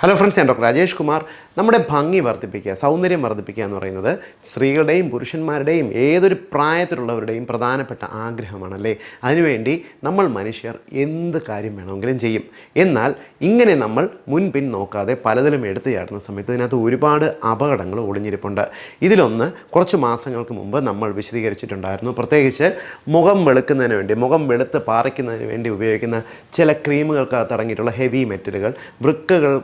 Hello friends, ഞാൻ doctor Rajesh Kumar. നമ്മുടെ ഭംഗി വർദ്ധിപ്പിക്കുക, സൗന്ദര്യം വർദ്ധിപ്പിക്കുക എന്ന് പറയുന്നത് സ്ത്രീകളുടെയും പുരുഷന്മാരുടെയും ഏതൊരു പ്രായത്തിലുള്ളവരുടെയും പ്രധാനപ്പെട്ട ആഗ്രഹമാണല്ലേ. അതിനുവേണ്ടി നമ്മൾ മനുഷ്യർ എന്ത് കാര്യം വേണമെങ്കിലും ചെയ്യും. എന്നാൽ ഇങ്ങനെ നമ്മൾ മുൻപിൻ നോക്കാതെ പലതിലും എടുത്തു ചാടുന്ന സമയത്ത് ഇതിനകത്ത് ഒരുപാട് അപകടങ്ങൾ ഒളിഞ്ഞിരിപ്പുണ്ട്. ഇതിലൊന്ന് കുറച്ച് മാസങ്ങൾക്ക് മുമ്പ് നമ്മൾ വിശദീകരിച്ചിട്ടുണ്ടായിരുന്നു. പ്രത്യേകിച്ച് മുഖം വെളുക്കുന്നതിന് വേണ്ടി, മുഖം വെളുത്ത് പാറിക്കുന്നതിന് വേണ്ടി ഉപയോഗിക്കുന്ന ചില ക്രീമുകൾക്ക് അടങ്ങിയിട്ടുള്ള ഹെവി മെറ്റലുകൾ വൃക്കകൾ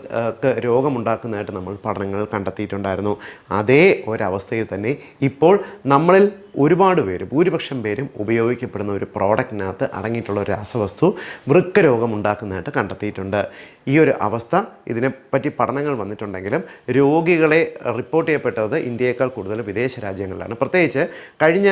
രോഗമുണ്ടാക്കുന്നതായിട്ട് നമ്മൾ പഠനങ്ങൾ കണ്ടെത്തിയിട്ടുണ്ടായിരുന്നു. അതേ ഒരവസ്ഥയിൽ തന്നെ ഇപ്പോൾ നമ്മളിൽ ഒരുപാട് പേര്, ഭൂരിപക്ഷം പേരും ഉപയോഗിക്കപ്പെടുന്ന ഒരു പ്രോഡക്റ്റിനകത്ത് അടങ്ങിയിട്ടുള്ള ഒരു രാസവസ്തു വൃക്ക രോഗമുണ്ടാക്കുന്നതായിട്ട് കണ്ടെത്തിയിട്ടുണ്ട്. ഈ ഒരു അവസ്ഥ, ഇതിനെപ്പറ്റി പഠനങ്ങൾ വന്നിട്ടുണ്ടെങ്കിലും രോഗികളെ റിപ്പോർട്ട് ചെയ്യപ്പെട്ടത് ഇന്ത്യയേക്കാൾ കൂടുതൽ വിദേശ രാജ്യങ്ങളിലാണ്. പ്രത്യേകിച്ച് കഴിഞ്ഞ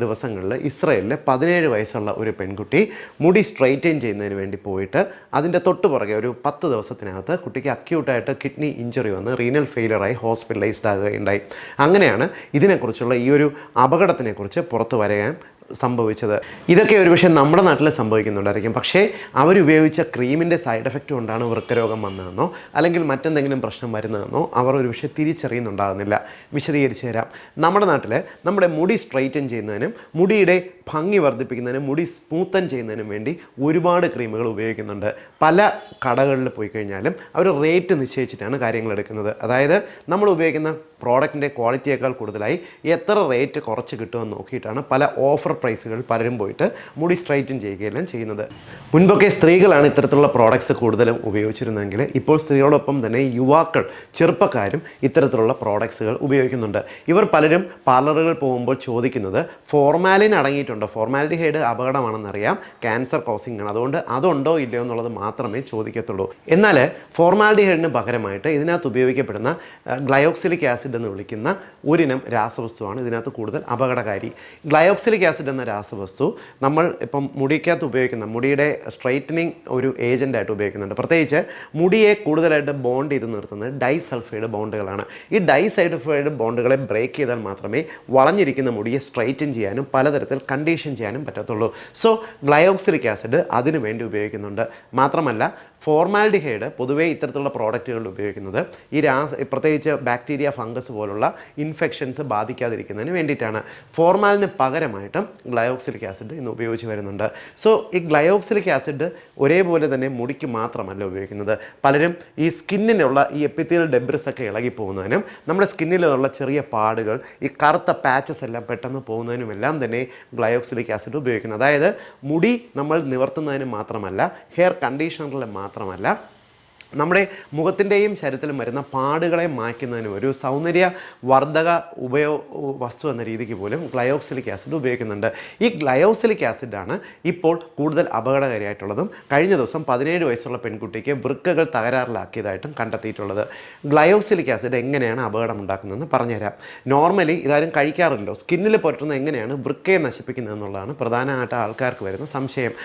ദിവസങ്ങളിൽ ഇസ്രയേലിൽ 17 വയസ്സുള്ള ഒരു പെൺകുട്ടി മുടി സ്ട്രൈറ്റൻ ചെയ്യുന്നതിന് വേണ്ടി പോയിട്ട് അതിൻ്റെ തൊട്ട് പുറകെ ഒരു 10 ദിവസത്തിനകത്ത് കുട്ടിക്ക് അക്യൂട്ടായിട്ട് കിഡ്നി ഇഞ്ചുറി വന്ന് റീനൽ ഫെയിലിയറായി ഹോസ്പിറ്റലൈസ്ഡ് ആകുകയുണ്ടായി. അങ്ങനെയാണ് ഇതിനെക്കുറിച്ചുള്ള ഈ ഒരു അപകടത്തിനെക്കുറിച്ച് പുറത്തു വരാൻ സംഭവിച്ചത്. ഇതൊക്കെ ഒരുപക്ഷെ നമ്മുടെ നാട്ടിൽ സംഭവിക്കുന്നുണ്ടായിരിക്കും. പക്ഷേ അവരുപയോഗിച്ച ക്രീമിൻ്റെ സൈഡ് എഫക്റ്റ് കൊണ്ടാണ് വൃക്കരോഗം വന്നതെന്നോ അല്ലെങ്കിൽ മറ്റെന്തെങ്കിലും പ്രശ്നം വരുന്നതെന്നോ അവർ ഒരുപക്ഷെ തിരിച്ചറിയുന്നുണ്ടാകുന്നില്ല. വിശദീകരിച്ച് തരാം. നമ്മുടെ നാട്ടിൽ നമ്മുടെ മുടി സ്ട്രൈറ്റൻ ചെയ്യുന്നതിനും മുടിയുടെ ഭംഗി വർദ്ധിപ്പിക്കുന്നതിനും മുടി സ്മൂത്തൻ ചെയ്യുന്നതിനും വേണ്ടി ഒരുപാട് ക്രീമുകൾ ഉപയോഗിക്കുന്നുണ്ട്. പല കടകളിൽ പോയി കഴിഞ്ഞാലും അവർ റേറ്റ് നിശ്ചയിച്ചിട്ടാണ് കാര്യങ്ങൾ എടുക്കുന്നത്. അതായത് നമ്മൾ ഉപയോഗിക്കുന്ന പ്രോഡക്റ്റിൻ്റെ ക്വാളിറ്റിയേക്കാൾ കൂടുതലായി എത്ര റേറ്റ് കുറച്ച് കിട്ടുമെന്ന് നോക്കിയിട്ടാണ് പല ഓഫർ പ്രൈസുകൾ പലരും പോയിട്ട് മുടി സ്ട്രൈറ്റൻ ചെയ്യുകയെല്ലാം ചെയ്യുന്നത്. മുൻപൊക്കെ സ്ത്രീകളാണ് ഇത്തരത്തിലുള്ള പ്രോഡക്ട്സ് കൂടുതലും ഉപയോഗിച്ചിരുന്നെങ്കിൽ ഇപ്പോൾ സ്ത്രീകളോടൊപ്പം തന്നെ യുവാക്കൾ, ചെറുപ്പക്കാരും ഇത്തരത്തിലുള്ള പ്രോഡക്ട്സുകൾ ഉപയോഗിക്കുന്നുണ്ട്. ഇവർ പലരും പാർലറുകൾ പോകുമ്പോൾ ചോദിക്കുന്നത് ഫോർമാലിൻ അടങ്ങിയിട്ടുണ്ടോ, ഫോർമാലിഡിഹൈഡ് അപകടമാണെന്നറിയാം, ക്യാൻസർ കോസിംഗ് ആണ്, അതുകൊണ്ട് അതുണ്ടോ ഇല്ലയോ എന്നുള്ളത് മാത്രമേ ചോദിക്കത്തുള്ളൂ. എന്നാൽ ഫോർമാലിഡിഹൈഡിന് പകരമായിട്ട് ഇതിനകത്ത് ഉപയോഗിക്കപ്പെടുന്ന ഗ്ലയോക്സിലിക് ആസിഡ് എന്ന് വിളിക്കുന്ന ഒരിനം രാസവസ്തുവാണ് ഇതിനകത്ത് കൂടുതൽ അപകടകാരി. ഗ്ലയോക്സിലിക് ആസിഡ് എന്ന രാസവസ്തു നമ്മൾ ഇപ്പം മുടിക്കകത്ത് ഉപയോഗിക്കുന്ന, മുടിയുടെ സ്ട്രൈറ്റനിങ് ഒരു ഏജൻ്റായിട്ട് ഉപയോഗിക്കുന്നുണ്ട്. പ്രത്യേകിച്ച് മുടിയെ കൂടുതലായിട്ട് ബോണ്ട് ചെയ്ത് നിർത്തുന്നത് ഡൈസൾഫൈഡ് ബോണ്ടുകളാണ്. ഈ ഡൈസൾഫൈഡ് ബോണ്ടുകളെ ബ്രേക്ക് ചെയ്താൽ മാത്രമേ വളഞ്ഞിരിക്കുന്ന മുടിയെ സ്ട്രൈറ്റൻ ചെയ്യാനും പലതരത്തിൽ കണ്ടീഷൻ ചെയ്യാനും പറ്റത്തുള്ളൂ. സോ ഗ്ലയോക്സിലിക് ആസിഡ് അതിനു വേണ്ടി ഉപയോഗിക്കുന്നുണ്ട്. മാത്രമല്ല ഫോർമാൽഡിഹൈഡ് പൊതുവേ ഇത്തരത്തിലുള്ള പ്രോഡക്റ്റുകളിൽ ഉപയോഗിക്കുന്നത് ഈ പ്രത്യേകിച്ച് ബാക്ടീരിയ, ഫംഗസ് പോലുള്ള ഇൻഫെക്ഷൻസ് ബാധിക്കാതിരിക്കുന്നതിന് വേണ്ടിയിട്ടാണ്. ഫോർമാലിന് പകരമായിട്ടും ഗ്ലയോക്സിലിക് ആസിഡ് ഇന്ന് ഉപയോഗിച്ച് വരുന്നുണ്ട്. സോ ഈ ഗ്ലയോക്സിലിക് ആസിഡ് ഒരേപോലെ തന്നെ മുടിക്ക് മാത്രമല്ല ഉപയോഗിക്കുന്നത്. പലരും ഈ സ്കിന്നിനുള്ള ഈ എപ്പിത്തീലിയൽ ഡെബ്രിസ് ഒക്കെ ഇളകിപ്പോകുന്നതിനും നമ്മുടെ സ്കിന്നിലുള്ള ചെറിയ പാടുകൾ, ഈ കറുത്ത പാച്ചസ് എല്ലാം പെട്ടെന്ന് പോകുന്നതിനുമെല്ലാം തന്നെ ഗ്ലയോക്സിലിക് ആസിഡ് ഉപയോഗിക്കുന്നത്. അതായത് മുടി നമ്മൾ നിവർത്തുന്നതിന് മാത്രമല്ല, ഹെയർ കണ്ടീഷണറിൽ മാത്രമല്ല, നമ്മുടെ മുഖത്തിൻ്റെയും ശരീരത്തിലും വരുന്ന പാടുകളെ മായ്ക്കുന്നതിനും ഒരു സൗന്ദര്യ വർദ്ധക വസ്തു എന്ന രീതിക്ക് പോലും ഗ്ലയോക്സിലിക് ആസിഡ് ഉപയോഗിക്കുന്നുണ്ട്. ഈ ഗ്ലയോക്സിലിക് ആസിഡാണ് ഇപ്പോൾ കൂടുതൽ അപകടകാരിയായിട്ടുള്ളതും കഴിഞ്ഞ ദിവസം 17 വയസ്സുള്ള പെൺകുട്ടിക്ക് വൃക്കകൾ തകരാറിലാക്കിയതായിട്ടും കണ്ടെത്തിയിട്ടുള്ളത്. ഗ്ലയോക്സിലിക് ആസിഡ് എങ്ങനെയാണ് അപകടം ഉണ്ടാക്കുന്നതെന്ന് പറഞ്ഞുതരാം. നോർമലി ഇതാരും കഴിക്കാറില്ലല്ലോ. സ്കിന്നിൽ പുരട്ടുന്നത് എങ്ങനെയാണ് വൃക്കയെ നശിപ്പിക്കുന്നതെന്നുള്ളതാണ് പ്രധാനമായിട്ട് ആൾക്കാർക്ക് വരുന്ന സംശയം.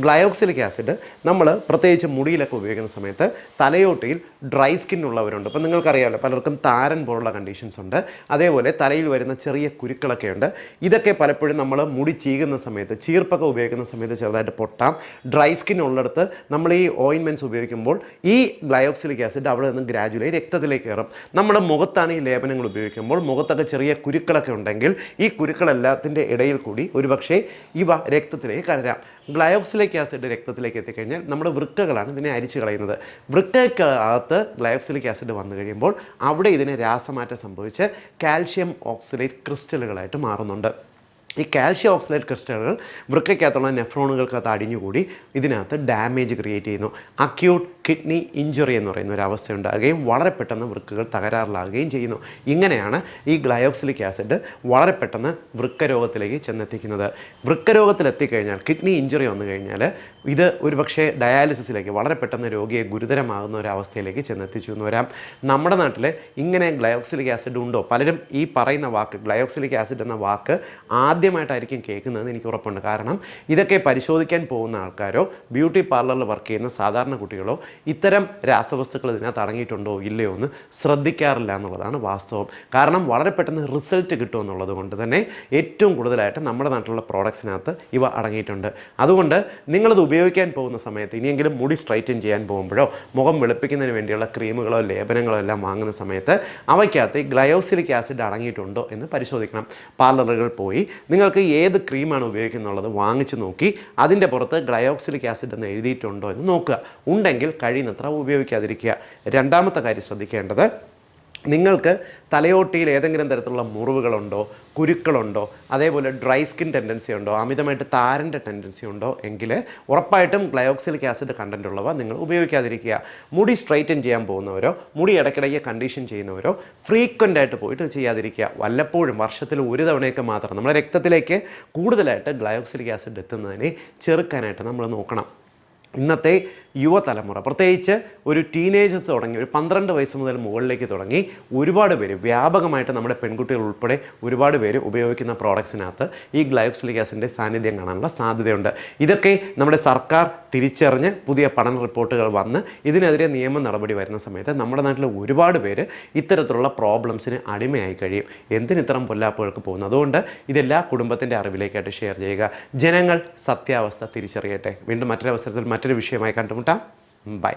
ഗ്ലയോക്സിലിക് ആസിഡ് നമ്മൾ പ്രത്യേകിച്ച് മുടിയിലൊക്കെ ഉപയോഗിക്കുന്ന സമയത്ത് തലയോട്ടിയിൽ ഡ്രൈ സ്കിൻ ഉള്ളവരുണ്ട്. ഇപ്പം നിങ്ങൾക്കറിയാമല്ലോ, പലർക്കും താരൻ പോലുള്ള കണ്ടീഷൻസ് ഉണ്ട്. അതേപോലെ തലയിൽ വരുന്ന ചെറിയ കുരുക്കളൊക്കെ ഉണ്ട്. ഇതൊക്കെ പലപ്പോഴും നമ്മൾ മുടി ചീകുന്ന സമയത്ത്, ചീർപ്പൊക്കെ ഉപയോഗിക്കുന്ന സമയത്ത് ചെറുതായിട്ട് പൊട്ടാം. ഡ്രൈ സ്കിൻ ഉള്ളിടത്ത് നമ്മൾ ഈ ഓയിൻമെൻറ്റ്സ് ഉപയോഗിക്കുമ്പോൾ ഈ ഗ്ലയോക്സിലിക് ആസിഡ് അവിടെ നിന്ന് ഗ്രാജുവലി രക്തത്തിലേക്ക് കയറും. നമ്മുടെ മുഖത്താണ് ഈ ലേപനങ്ങൾ ഉപയോഗിക്കുമ്പോൾ മുഖത്തൊക്കെ ചെറിയ കുരുക്കളൊക്കെ ഉണ്ടെങ്കിൽ ഈ കുരുക്കളെല്ലാത്തിൻ്റെ ഇടയിൽ കൂടി ഒരുപക്ഷെ ഇവ രക്തത്തിലേക്ക് കലരാം. ഗ്ലയോക്സിലിക് ആസിഡ് രക്തത്തിലേക്ക് എത്തിക്കഴിഞ്ഞാൽ നമ്മുടെ വൃക്കകളാണ് ഇതിനെ അരിച്ചു കളയുന്നത്. വൃക്കകത്ത് ഗ്ലയോക്സിലിക് ആസിഡ് വന്നു കഴിയുമ്പോൾ അവിടെ ഇതിന് രാസമാറ്റം സംഭവിച്ച് കാൽഷ്യം ഓക്സലേറ്റ് ക്രിസ്റ്റലുകളായിട്ട് മാറുന്നുണ്ട്. ഈ കാൽഷ്യം ഓക്സലേറ്റ് ക്രിസ്റ്റലുകൾ വൃക്കയ്ക്കകത്തുള്ള നെഫ്രോണുകൾക്കകത്ത് അടിഞ്ഞുകൂടി ഇതിനകത്ത് ഡാമേജ് ക്രിയേറ്റ് ചെയ്യുന്നു. അക്യൂട്ട് കിഡ്നി ഇഞ്ചുറി എന്ന് പറയുന്ന ഒരു അവസ്ഥ ഉണ്ടാകുകയും വളരെ പെട്ടെന്ന് വൃക്കകൾ തകരാറിലാകുകയും ചെയ്യുന്നു. ഇങ്ങനെയാണ് ഈ ഗ്ലയോക്സിലിക് ആസിഡ് വളരെ പെട്ടെന്ന് വൃക്കരോഗത്തിലേക്ക് ചെന്നെത്തിക്കുന്നത്. വൃക്കരോഗത്തിലെത്തിക്കഴിഞ്ഞാൽ, കിഡ്നി ഇഞ്ചുറി വന്നു കഴിഞ്ഞാൽ ഇത് ഒരുപക്ഷെ ഡയാലിസിസിലേക്ക് വളരെ പെട്ടെന്ന് രോഗിയെ ഗുരുതരമാകുന്ന ഒരവസ്ഥയിലേക്ക് ചെന്നെത്തിച്ചു എന്ന് വരാം. നമ്മുടെ നാട്ടിൽ ഇങ്ങനെ ഗ്ലയോക്സിലിക് ആസിഡ് ഉണ്ടോ? പലരും ഈ പറയുന്ന വാക്ക്, ഗ്ലയോക്സിലിക് ആസിഡ് എന്ന വാക്ക് ആദ്യമായിട്ടായിരിക്കും കേൾക്കുന്നതെന്ന് എനിക്ക് ഉറപ്പുണ്ട്. കാരണം ഇതൊക്കെ പരിശോധിക്കാൻ പോകുന്ന ആൾക്കാരോ ബ്യൂട്ടി പാർലറിൽ വർക്ക് ചെയ്യുന്ന സാധാരണ കുട്ടികളോ ഇത്തരം രാസവസ്തുക്കൾ ഇതിനകത്ത് അടങ്ങിയിട്ടുണ്ടോ ഇല്ലയോ എന്ന് ശ്രദ്ധിക്കാറില്ല എന്നുള്ളതാണ് വാസ്തവം. കാരണം വളരെ പെട്ടെന്ന് റിസൾട്ട് കിട്ടുമെന്നുള്ളത് കൊണ്ട് തന്നെ ഏറ്റവും കൂടുതലായിട്ട് നമ്മുടെ നാട്ടിലുള്ള പ്രോഡക്ട്സിനകത്ത് ഇവ അടങ്ങിയിട്ടുണ്ട്. അതുകൊണ്ട് നിങ്ങളത് ഉപയോഗിക്കാൻ പോകുന്ന സമയത്ത് ഇനിയെങ്കിലും മുടി സ്ട്രൈറ്റൻ ചെയ്യാൻ പോകുമ്പോഴോ മുഖം വെളുപ്പിക്കുന്നതിന് വേണ്ടിയുള്ള ക്രീമുകളോ ലേപനങ്ങളോ എല്ലാം വാങ്ങുന്ന സമയത്ത് അവയ്ക്കകത്ത് ഗ്ലയോക്സിലിക് ആസിഡ് അടങ്ങിയിട്ടുണ്ടോ എന്ന് പരിശോധിക്കണം. പാർലറുകൾ പോയി നിങ്ങൾക്ക് ഏത് ക്രീമാണ് ഉപയോഗിക്കുന്നുള്ളത് വാങ്ങിച്ച് നോക്കി അതിൻ്റെ പുറത്ത് ഗ്ലയോക്സിലിക് ആസിഡ് എന്ന് എഴുതിയിട്ടുണ്ടോ എന്ന് നോക്കുക. ഉണ്ടെങ്കിൽ കഴിയുന്നത്ര ഉപയോഗിക്കാതിരിക്കുക. രണ്ടാമത്തെ കാര്യം ശ്രദ്ധിക്കേണ്ടത്, നിങ്ങൾക്ക് തലയോട്ടിയിൽ ഏതെങ്കിലും തരത്തിലുള്ള മുറിവുകളുണ്ടോ, കുരുക്കളുണ്ടോ, അതേപോലെ ഡ്രൈ സ്കിൻ ടെൻഡൻസി ഉണ്ടോ, അമിതമായിട്ട് താരൻ്റെ ടെൻഡൻസി ഉണ്ടോ എങ്കിൽ ഉറപ്പായിട്ടും ഗ്ലയോക്സിലിക് ആസിഡ് കണ്ടൻ്റ് ഉള്ളവ നിങ്ങൾ ഉപയോഗിക്കാതിരിക്കുക. മുടി സ്ട്രൈറ്റൻ ചെയ്യാൻ പോകുന്നവരോ മുടി ഇടയ്ക്കിടയ്ക്ക് കണ്ടീഷൻ ചെയ്യുന്നവരോ ഫ്രീക്വൻ്റ് ആയിട്ട് പോയിട്ട് ചെയ്യാതിരിക്കുക. വല്ലപ്പോഴും വർഷത്തിൽ ഒരു തവണയൊക്കെ മാത്രം നമ്മുടെ രക്തത്തിലേക്ക് കൂടുതലായിട്ട് ഗ്ലയോക്സിലിക് ആസിഡ് എത്തുന്നതിനെ ചെറുക്കാനായിട്ട് നമ്മൾ നോക്കണം. ഇന്നത്തെ യുവതലമുറ പ്രത്യേകിച്ച് ഒരു ടീനേജേഴ്സ് തുടങ്ങി ഒരു 12 വയസ്സ് മുതൽ മുകളിലേക്ക് തുടങ്ങി ഒരുപാട് പേര് വ്യാപകമായിട്ട് നമ്മുടെ പെൺകുട്ടികൾ ഉൾപ്പെടെ ഒരുപാട് പേര് ഉപയോഗിക്കുന്ന പ്രോഡക്ട്സിനകത്ത് ഈ ഗ്ലയോക്സിലിക് ആസിഡിൻ്റെ സാന്നിധ്യം കാണാനുള്ള സാധ്യതയുണ്ട്. ഇതൊക്കെ നമ്മുടെ സർക്കാർ തിരിച്ചറിഞ്ഞ് പുതിയ പഠന റിപ്പോർട്ടുകൾ വന്ന് ഇതിനെതിരെ നിയമ നടപടി വരുന്ന സമയത്ത് നമ്മുടെ നാട്ടിൽ ഒരുപാട് പേര് ഇത്തരത്തിലുള്ള പ്രോബ്ലംസിന് അടിമയായി കഴിയും. എന്തിനിത്തരം പൊല്ലാപ്പുകൾക്ക് പോകുന്നു? അതുകൊണ്ട് ഇതെല്ലാ കുടുംബത്തിൻ്റെ അറിവിലേക്കായിട്ട് ഷെയർ ചെയ്യുക. ജനങ്ങൾ സത്യാവസ്ഥ തിരിച്ചറിയട്ടെ. വീണ്ടും മറ്റൊരവസരത്തിൽ മറ്റൊരു വിഷയമായി കണ്ടുമുട്ടാം. ബൈ.